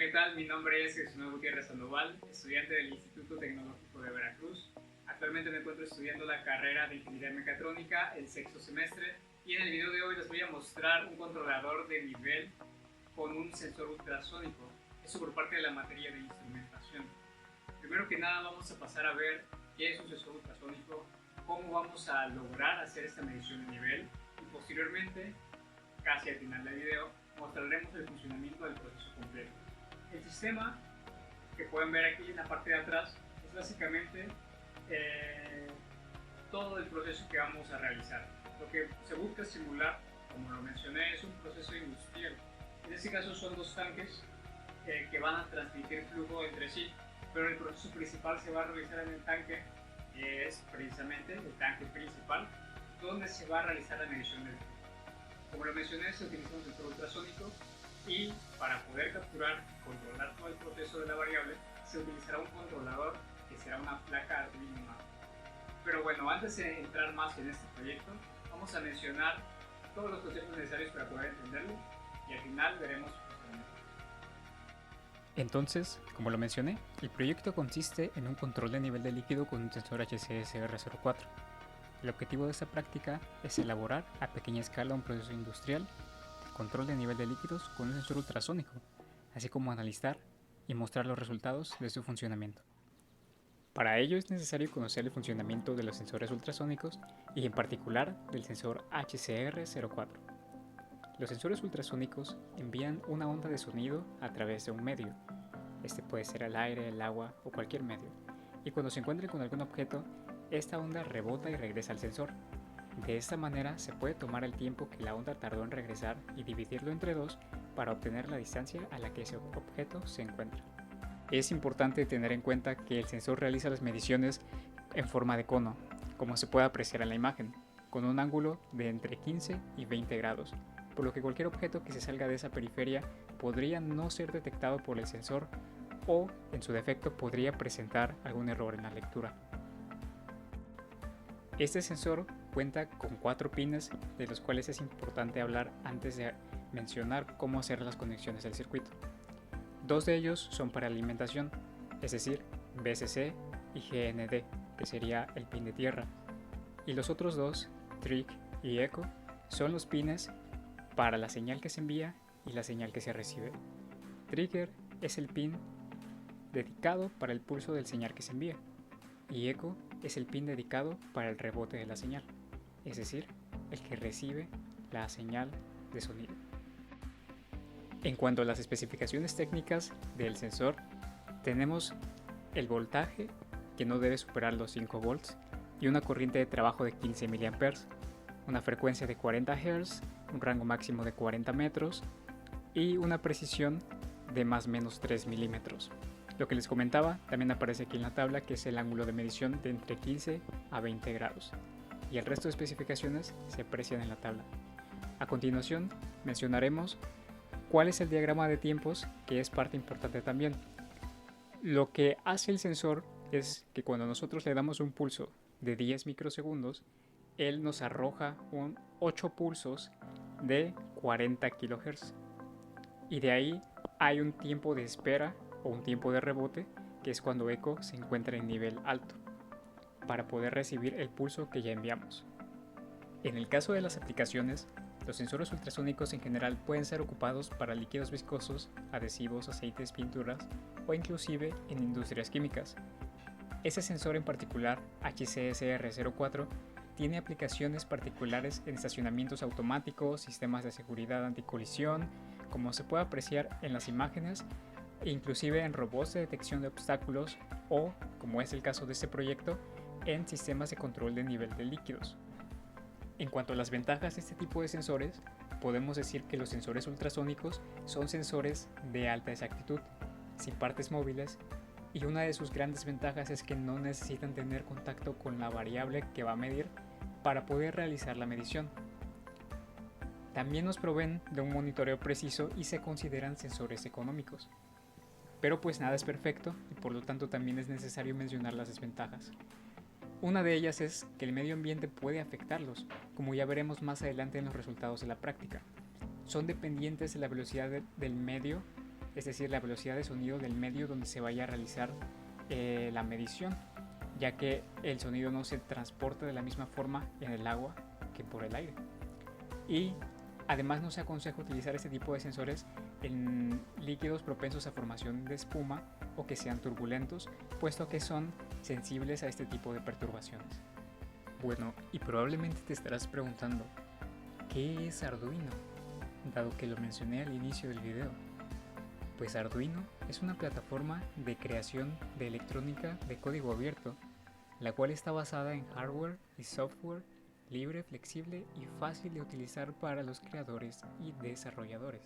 ¿qué tal? Mi nombre es Jesús Gutiérrez Sandoval, estudiante del Instituto Tecnológico de Veracruz. Actualmente me encuentro estudiando la carrera de Ingeniería Mecatrónica, el sexto semestre, y en el video de hoy les voy a mostrar un controlador de nivel con un sensor ultrasónico. Eso por parte de la materia de instrumentación. Primero que nada vamos a pasar a ver qué es un sensor ultrasónico, cómo vamos a lograr hacer esta medición de nivel y posteriormente, casi al final del video, mostraremos el funcionamiento del proceso completo. El sistema que pueden ver aquí en la parte de atrás es básicamente todo el proceso que vamos a realizar. Lo que se busca simular, como lo mencioné, es un proceso industrial. En este caso son dos tanques que van a transmitir flujo entre sí, pero el proceso principal se va a realizar en el tanque, que es precisamente el tanque principal, donde se va a realizar la medición del flujo. Como lo mencioné, se utiliza un sensor ultrasónico y para poder capturar y controlar todo el proceso de la variable se utilizará un controlador que será una placa Arduino. Pero bueno, antes de entrar más en este proyecto, vamos a mencionar todos los conceptos necesarios para poder entenderlo y al final veremos su funcionamiento. Entonces, como lo mencioné, el proyecto consiste en un control de nivel de líquido con un sensor HCSR04. El objetivo de esta práctica es elaborar a pequeña escala un proceso industrial de control de nivel de líquidos con un sensor ultrasónico, así como analizar y mostrar los resultados de su funcionamiento. Para ello es necesario conocer el funcionamiento de los sensores ultrasónicos y en particular del sensor HCR04. Los sensores ultrasónicos envían una onda de sonido a través de un medio. Este puede ser el aire, el agua o cualquier medio. Y cuando se encuentre con algún objeto, esta onda rebota y regresa al sensor. De esta manera se puede tomar el tiempo que la onda tardó en regresar y dividirlo entre dos para obtener la distancia a la que ese objeto se encuentra. Es importante tener en cuenta que el sensor realiza las mediciones en forma de cono, como se puede apreciar en la imagen, con un ángulo de entre 15 y 20 grados, por lo que cualquier objeto que se salga de esa periferia podría no ser detectado por el sensor o, en su defecto, podría presentar algún error en la lectura. Este sensor cuenta con 4 pines, de los cuales es importante hablar antes de mencionar cómo hacer las conexiones del circuito. 2 de ellos son para alimentación, es decir, VCC y GND, que sería el pin de tierra, y los otros 2, Trig y Echo, son los pines para la señal que se envía y la señal que se recibe. Trigger es el pin dedicado para el pulso del señal que se envía, y Echo es el pin dedicado para el rebote de la señal, es decir, el que recibe la señal de sonido. En cuanto a las especificaciones técnicas del sensor, tenemos el voltaje, que no debe superar los 5 volts, y una corriente de trabajo de 15 mA, una frecuencia de 40 Hz, un rango máximo de 40 metros y una precisión de más o menos 3 milímetros. Lo que les comentaba también aparece aquí en la tabla, que es el ángulo de medición de entre 15 a 20 grados, y el resto de especificaciones se aprecian en la tabla. A continuación mencionaremos cuál es el diagrama de tiempos, que es parte importante también. Lo que hace el sensor es que cuando nosotros le damos un pulso de 10 microsegundos, él nos arroja 8 pulsos de 40 kHz. Y de ahí hay un tiempo de espera o un tiempo de rebote, que es cuando Echo se encuentra en nivel alto, para poder recibir el pulso que ya enviamos. En el caso de las aplicaciones, los sensores ultrasónicos en general pueden ser ocupados para líquidos viscosos, adhesivos, aceites, pinturas o inclusive en industrias químicas. Ese sensor en particular, HCSR04, tiene aplicaciones particulares en estacionamientos automáticos, sistemas de seguridad anticolisión, como se puede apreciar en las imágenes, e inclusive en robots de detección de obstáculos o, como es el caso de este proyecto, en sistemas de control de nivel de líquidos. En cuanto a las ventajas de este tipo de sensores, podemos decir que los sensores ultrasónicos son sensores de alta exactitud, sin partes móviles, y una de sus grandes ventajas es que no necesitan tener contacto con la variable que va a medir para poder realizar la medición. También nos proveen de un monitoreo preciso y se consideran sensores económicos. Pero pues nada es perfecto y por lo tanto también es necesario mencionar las desventajas. Una de ellas es que el medio ambiente puede afectarlos, como ya veremos más adelante en los resultados de la práctica. Son dependientes de la velocidad del medio es decir, la velocidad de sonido del medio donde se vaya a realizar la medición, ya que el sonido no se transporta de la misma forma en el agua que por el aire. Y además no se aconseja utilizar este tipo de sensores en líquidos propensos a formación de espuma o que sean turbulentos, puesto que son sensibles a este tipo de perturbaciones. Bueno, y probablemente te estarás preguntando, ¿qué es Arduino? Dado que lo mencioné al inicio del video. Pues Arduino es una plataforma de creación de electrónica de código abierto, la cual está basada en hardware y software libre, flexible y fácil de utilizar para los creadores y desarrolladores.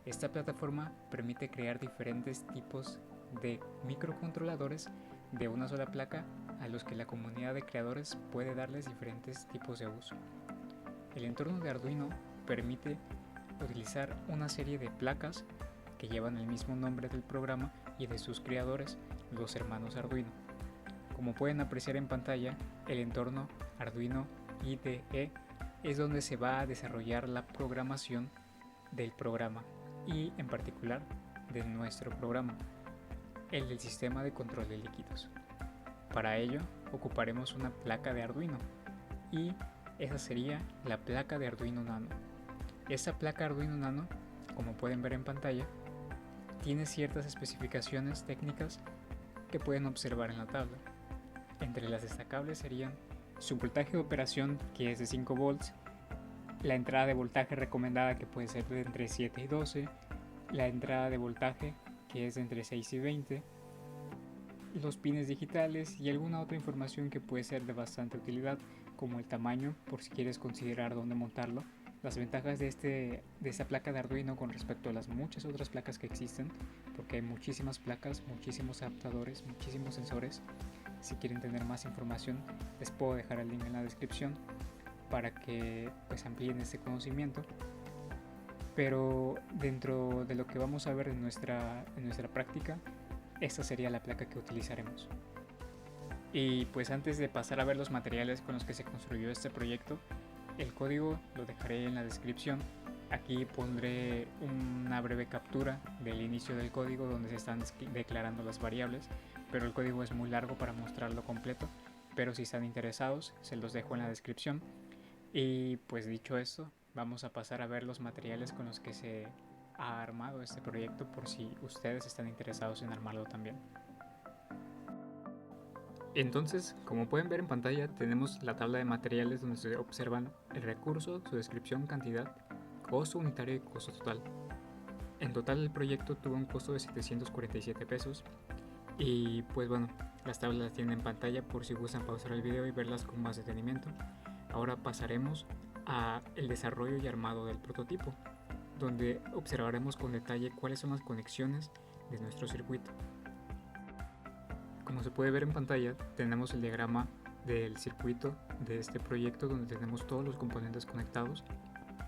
Esta plataforma permite crear diferentes tipos de microcontroladores de una sola placa a los que la comunidad de creadores puede darles diferentes tipos de uso. El entorno de Arduino permite utilizar una serie de placas que llevan el mismo nombre del programa y de sus creadores, los hermanos Arduino. Como pueden apreciar en pantalla, el entorno Arduino IDE es donde se va a desarrollar la programación del programa y en particular de nuestro programa, el del sistema de control de líquidos. Para ello ocuparemos una placa de Arduino y esa sería la placa de Arduino Nano. Esta placa Arduino Nano, como pueden ver en pantalla, tiene ciertas especificaciones técnicas que pueden observar en la tabla. Entre las destacables serían su voltaje de operación, que es de 5 volts, la entrada de voltaje recomendada, que puede ser de entre 7 y 12, la entrada de voltaje, que es de entre 6 y 20, los pines digitales y alguna otra información que puede ser de bastante utilidad, como el tamaño, por si quieres considerar dónde montarlo, las ventajas de esta placa de Arduino con respecto a las muchas otras placas que existen, porque hay muchísimas placas, muchísimos adaptadores, muchísimos sensores. Si quieren tener más información, les puedo dejar el link en la descripción para que pues amplíen este conocimiento. Pero dentro de lo que vamos a ver en nuestra práctica, esta sería la placa que utilizaremos. Y pues antes de pasar a ver los materiales con los que se construyó este proyecto, el código lo dejaré en la descripción. Aquí pondré una breve captura del inicio del código donde se están declarando las variables, pero el código es muy largo para mostrarlo completo, pero si están interesados se los dejo en la descripción. Y pues dicho esto, vamos a pasar a ver los materiales con los que se ha armado este proyecto por si ustedes están interesados en armarlo también. Entonces, como pueden ver en pantalla, tenemos la tabla de materiales donde se observan el recurso, su descripción, cantidad, costo unitario y costo total. En total el proyecto tuvo un costo de 747 pesos y pues bueno, las tablas las tienen en pantalla por si gustan pausar el video y verlas con más detenimiento. Ahora pasaremos a el desarrollo y armado del prototipo, donde observaremos con detalle cuáles son las conexiones de nuestro circuito. Como se puede ver en pantalla, tenemos el diagrama del circuito de este proyecto donde tenemos todos los componentes conectados.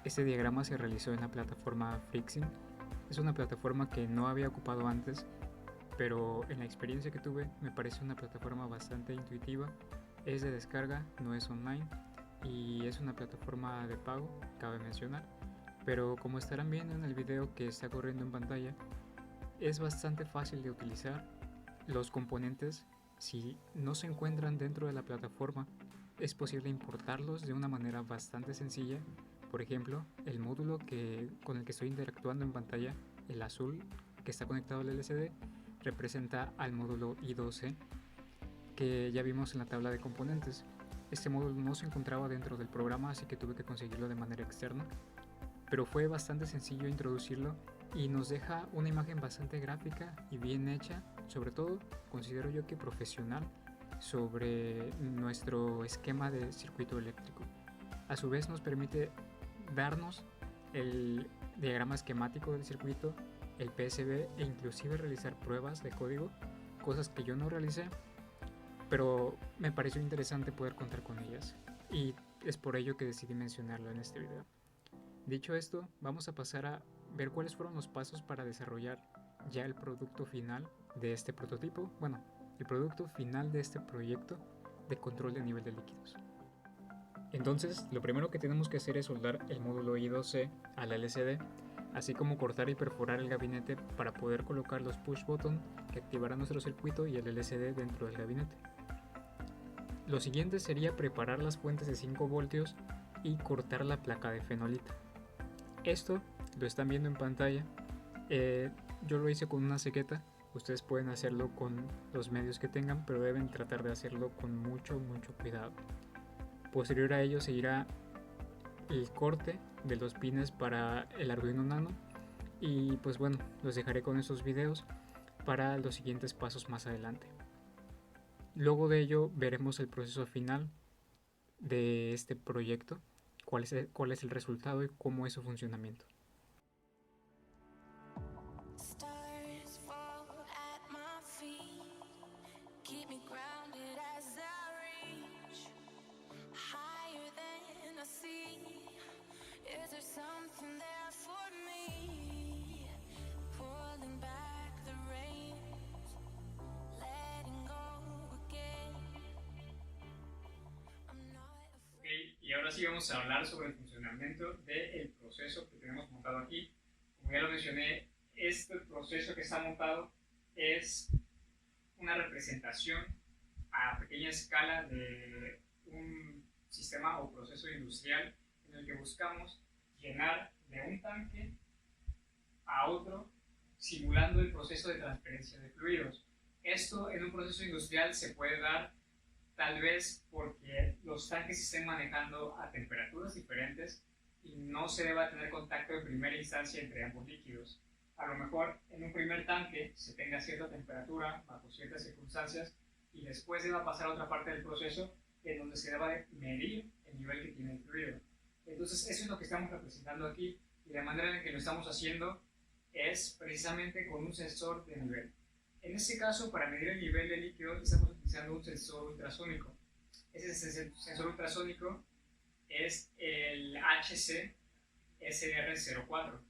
Este diagrama se realizó en la plataforma Frixin. Es una plataforma que no había ocupado antes, pero en la experiencia que tuve me parece una plataforma bastante intuitiva. Es de descarga, no es online y es una plataforma de pago, cabe mencionar. Pero como estarán viendo en el video que está corriendo en pantalla, es bastante fácil de utilizar. Los componentes, si no se encuentran dentro de la plataforma, es posible importarlos de una manera bastante sencilla. Por ejemplo, el módulo con el que estoy interactuando en pantalla, el azul que está conectado al LCD, representa al módulo I2C que ya vimos en la tabla de componentes. Este módulo no se encontraba dentro del programa, así que tuve que conseguirlo de manera externa, pero fue bastante sencillo introducirlo y nos deja una imagen bastante gráfica y bien hecha, sobre todo considero yo que profesional, sobre nuestro esquema de circuito eléctrico. A su vez nos permite darnos el diagrama esquemático del circuito, el PSB e inclusive realizar pruebas de código, cosas que yo no realicé, pero me pareció interesante poder contar con ellas y es por ello que decidí mencionarlo en este video. Dicho esto, vamos a pasar a ver cuáles fueron los pasos para desarrollar ya el producto final de este prototipo, bueno, el producto final de este proyecto de control de nivel de líquidos. Entonces, lo primero que tenemos que hacer es soldar el módulo I2C al LCD. así como cortar y perforar el gabinete para poder colocar los push button que activarán nuestro circuito y el LCD dentro del gabinete. Lo siguiente sería preparar las fuentes de 5 voltios y cortar la placa de fenolita. Esto lo están viendo en pantalla. Yo lo hice con una cegueta. Ustedes pueden hacerlo con los medios que tengan, pero deben tratar de hacerlo con mucho cuidado. Posterior a ello seguirá el corte de los pines para el Arduino Nano, y pues bueno, los dejaré con estos videos para los siguientes pasos más adelante. Luego de ello veremos el proceso final de este proyecto, cuál es el resultado y cómo es su funcionamiento. Y ahora sí vamos a hablar sobre el funcionamiento del proceso que tenemos montado aquí. Como ya lo mencioné, este proceso que está montado es una representación a pequeña escala de un sistema o proceso industrial en el que buscamos llenar de un tanque a otro, simulando el proceso de transferencia de fluidos. Esto en un proceso industrial se puede dar tal vez porque los tanques se estén manejando a temperaturas diferentes y no se deba tener contacto de primera instancia entre ambos líquidos. A lo mejor en un primer tanque se tenga cierta temperatura bajo ciertas circunstancias y después deba pasar a otra parte del proceso en donde se deba medir el nivel que tiene el fluido. Entonces eso es lo que estamos representando aquí, y la manera en que lo estamos haciendo es precisamente con un sensor de nivel. En este caso, para medir el nivel de líquido, estamos utilizando un sensor ultrasónico. Ese sensor ultrasónico es el HC-SR04,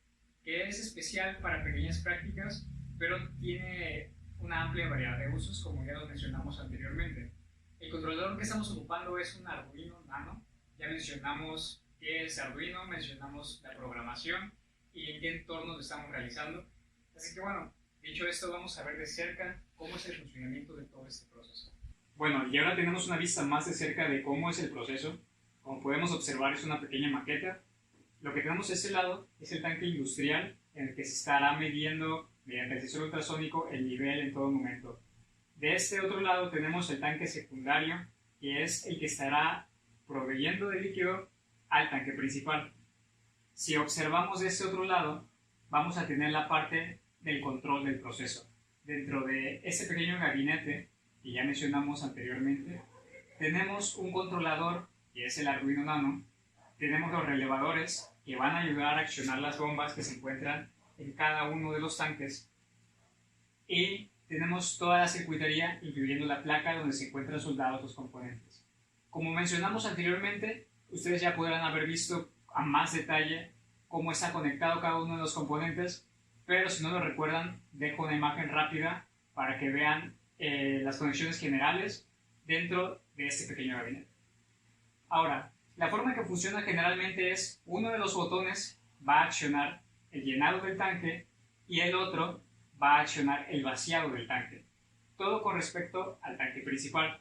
que es especial para pequeñas prácticas, pero tiene una amplia variedad de usos, como ya lo mencionamos anteriormente. El controlador que estamos ocupando es un Arduino Nano. Ya mencionamos qué es Arduino, mencionamos la programación y en qué entorno lo estamos realizando. Así que bueno, dicho esto, vamos a ver de cerca cómo es el funcionamiento de todo este proceso. Bueno, y ahora tenemos una vista más de cerca de cómo es el proceso. Como podemos observar, es una pequeña maqueta. Lo que tenemos a este lado es el tanque industrial, en el que se estará midiendo mediante el sensor ultrasónico el nivel en todo momento. De este otro lado tenemos el tanque secundario, que es el que estará proveyendo de líquido al tanque principal. Si observamos de este otro lado, vamos a tener la parte del control del proceso. Dentro de este pequeño gabinete que ya mencionamos anteriormente, tenemos un controlador, que es el Arduino Nano. Tenemos los relevadores, que van a ayudar a accionar las bombas que se encuentran en cada uno de los tanques. Y tenemos toda la circuitería, incluyendo la placa donde se encuentran soldados los componentes. Como mencionamos anteriormente, ustedes ya podrán haber visto a más detalle cómo está conectado cada uno de los componentes, pero si no lo recuerdan, dejo una imagen rápida para que vean las conexiones generales dentro de este pequeño gabinete. Ahora, la forma en que funciona generalmente es uno de los botones va a accionar el llenado del tanque y el otro va a accionar el vaciado del tanque. Todo con respecto al tanque principal.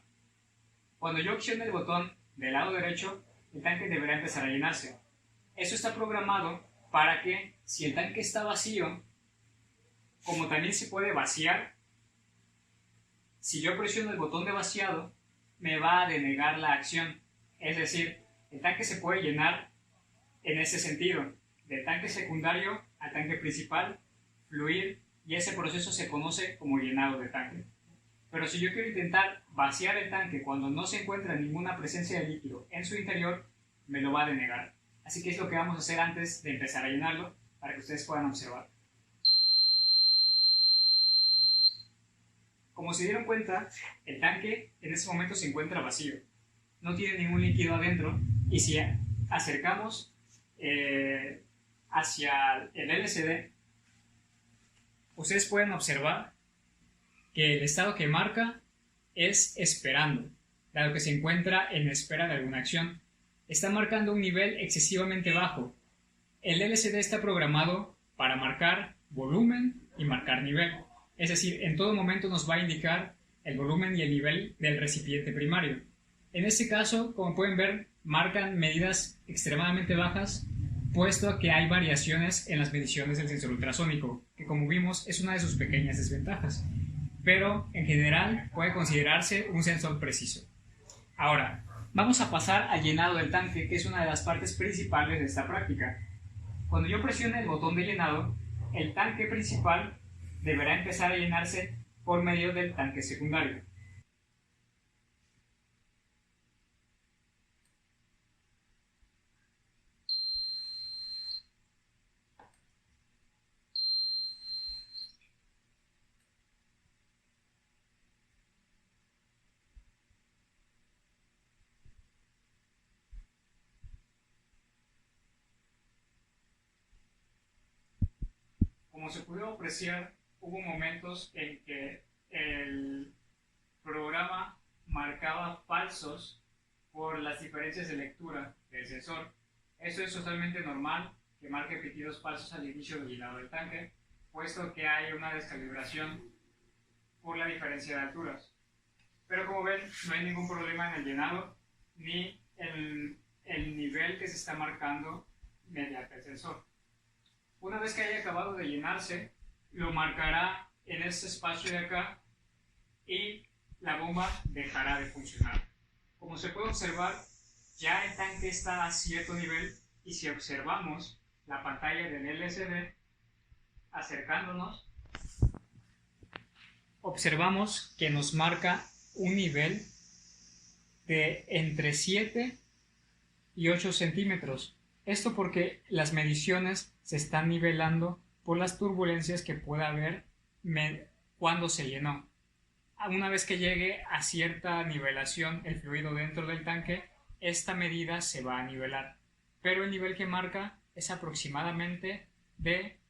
Cuando yo accione el botón del lado derecho, el tanque deberá empezar a llenarse. Eso está programado para que, si el tanque está vacío, como también se puede vaciar, si yo presiono el botón de vaciado, me va a denegar la acción. Es decir, el tanque se puede llenar en ese sentido, del tanque secundario al tanque principal, fluir, y ese proceso se conoce como llenado de tanque. Pero si yo quiero intentar vaciar el tanque cuando no se encuentra ninguna presencia de líquido en su interior, me lo va a denegar. Así que es lo que vamos a hacer antes de empezar a llenarlo, para que ustedes puedan observar. Como se dieron cuenta, el tanque en ese momento se encuentra vacío. No tiene ningún líquido adentro, y si acercamos hacia el LCD, ustedes pueden observar que el estado que marca es esperando, dado que se encuentra en espera de alguna acción. Está marcando un nivel excesivamente bajo. El LCD está programado para marcar volumen y marcar nivel. Es decir, en todo momento nos va a indicar el volumen y el nivel del recipiente primario. En este caso, como pueden ver, marcan medidas extremadamente bajas, puesto que hay variaciones en las mediciones del sensor ultrasónico, que como vimos es una de sus pequeñas desventajas, pero en general puede considerarse un sensor preciso. Ahora, vamos a pasar al llenado del tanque, que es una de las partes principales de esta práctica. Cuando yo presione el botón de llenado, el tanque principal deberá empezar a llenarse por medio del tanque secundario. Como se pudo apreciar, hubo momentos en que el programa marcaba falsos por las diferencias de lectura del sensor. Esto es totalmente normal, que marque pitidos falsos al inicio del llenado del tanque, puesto que hay una descalibración por la diferencia de alturas. Pero como ven, no hay ningún problema en el llenado ni en el nivel que se está marcando mediante el sensor. Una vez que haya acabado de llenarse, lo marcará en este espacio de acá y la bomba dejará de funcionar. Como se puede observar, ya el tanque está a cierto nivel y si observamos la pantalla del LCD acercándonos, observamos que nos marca un nivel de entre 7 y 8 centímetros. Esto porque las mediciones se están nivelando por las turbulencias que pueda haber cuando se llenó. Una vez que llegue a cierta nivelación el fluido dentro del tanque, esta medida se va a nivelar. Pero el nivel que marca es aproximadamente de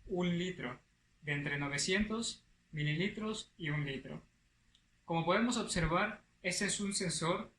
1 litro, de entre 900 mililitros y 1 litro. Como podemos observar, este es un sensor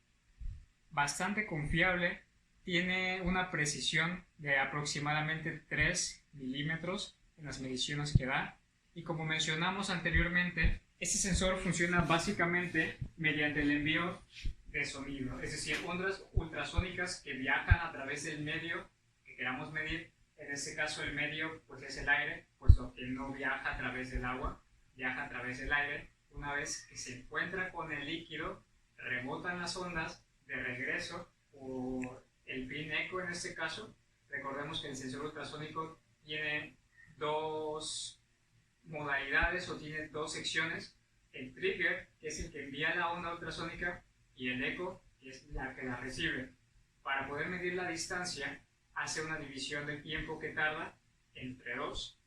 bastante confiable. Tiene una precisión de aproximadamente 3 milímetros en las mediciones que da. Y como mencionamos anteriormente, este sensor funciona básicamente mediante el envío de sonido, es decir, ondas ultrasónicas que viajan a través del medio que queramos medir. En este caso el medio pues es el aire, puesto que no viaja a través del agua, viaja a través del aire. Una vez que se encuentra con el líquido, rebotan las ondas de regreso por el pin eco en este caso. Recordemos que el sensor ultrasónico tiene dos modalidades o tiene dos secciones: el trigger, que es el que envía la onda ultrasónica, y el eco, que es la que la recibe. Para poder medir la distancia, hace una división del tiempo que tarda entre 2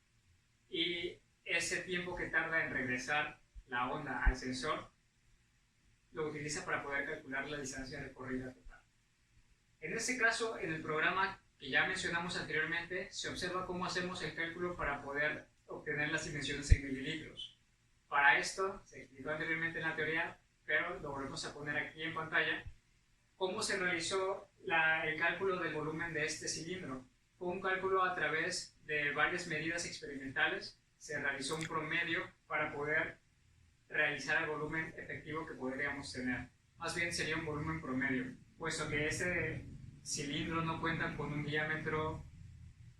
y ese tiempo que tarda en regresar la onda al sensor lo utiliza para poder calcular la distancia recorrida total. En este caso, en el programa que ya mencionamos anteriormente, se observa cómo hacemos el cálculo para poder obtener las dimensiones en mililitros. Para esto, se explicó anteriormente en la teoría, pero lo volvemos a poner aquí en pantalla, cómo se realizó el cálculo del volumen de este cilindro. Fue un cálculo a través de varias medidas experimentales. Se realizó un promedio para poder realizar el volumen efectivo que podríamos tener. Más bien sería un volumen promedio, puesto que este cilindro no cuenta con un diámetro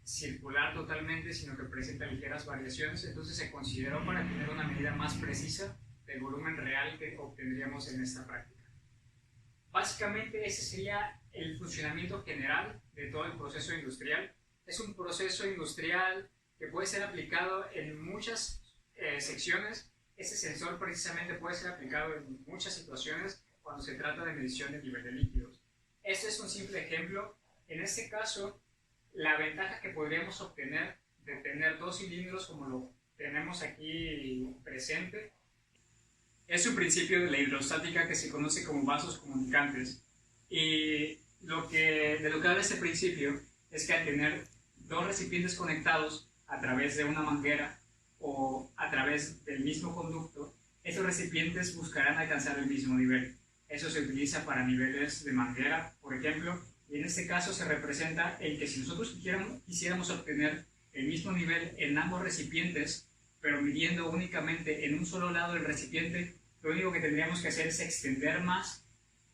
circular totalmente, sino que presenta ligeras variaciones. Entonces se consideró para tener una medida más precisa del volumen real que obtendríamos en esta práctica. Básicamente ese sería el funcionamiento general de todo el proceso industrial. Es un proceso industrial que puede ser aplicado en muchas secciones. Este sensor precisamente puede ser aplicado en muchas situaciones cuando se trata de medición del nivel de líquidos. Este es un simple ejemplo. En este caso, la ventaja que podríamos obtener de tener dos cilindros como lo tenemos aquí presente es un principio de la hidrostática que se conoce como vasos comunicantes. Y de lo que habla este principio es que al tener dos recipientes conectados a través de una manguera o a través del mismo conducto, esos recipientes buscarán alcanzar el mismo nivel. Eso se utiliza para niveles de manguera, por ejemplo, y en este caso se representa el que si nosotros quisiéramos obtener el mismo nivel en ambos recipientes, pero midiendo únicamente en un solo lado del recipiente, lo único que tendríamos que hacer es extender más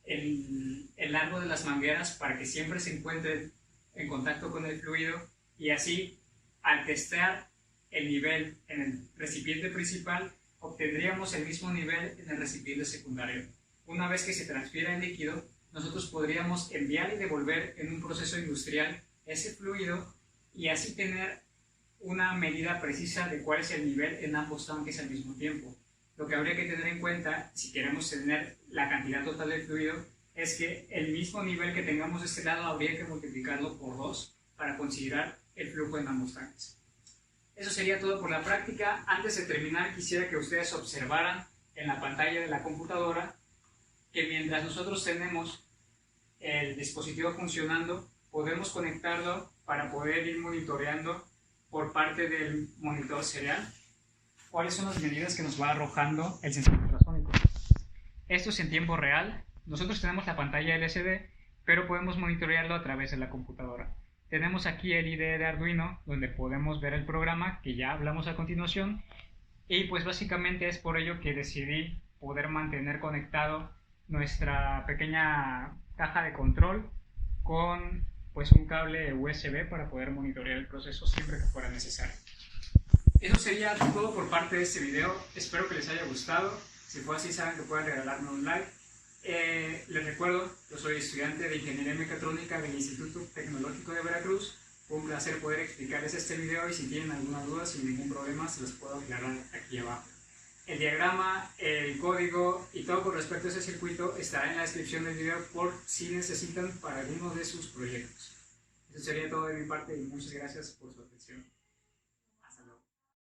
el largo de las mangueras para que siempre se encuentren en contacto con el fluido, y así, al testear el nivel en el recipiente principal, obtendríamos el mismo nivel en el recipiente secundario. Una vez que se transfiera el líquido, nosotros podríamos enviar y devolver en un proceso industrial ese fluido y así tener una medida precisa de cuál es el nivel en ambos tanques al mismo tiempo. Lo que habría que tener en cuenta, si queremos tener la cantidad total de fluido, es que el mismo nivel que tengamos de este lado habría que multiplicarlo por 2 para considerar el flujo en ambos tanques. Eso sería todo por la práctica. Antes de terminar, quisiera que ustedes observaran en la pantalla de la computadora que mientras nosotros tenemos el dispositivo funcionando, podemos conectarlo para poder ir monitoreando por parte del monitor serial cuáles son las medidas que nos va arrojando el sensor ultrasónico. Esto es en tiempo real. Nosotros tenemos la pantalla LCD, pero podemos monitorearlo a través de la computadora. Tenemos aquí el IDE de Arduino, donde podemos ver el programa que ya hablamos a continuación, y pues básicamente es por ello que decidí poder mantener conectado nuestra pequeña caja de control con pues un cable USB para poder monitorear el proceso siempre que fuera necesario. Eso sería todo por parte de este video. Espero que les haya gustado. Si fue así, saben que pueden regalarme un like. Les recuerdo, yo soy estudiante de Ingeniería Mecatrónica del Instituto Tecnológico de Veracruz. Fue un placer poder explicarles este video y si tienen alguna duda, sin ningún problema, se los puedo aclarar aquí abajo. El diagrama, el código y todo con respecto a ese circuito estará en la descripción del video por si necesitan para alguno de sus proyectos. Eso sería todo de mi parte y muchas gracias por su atención.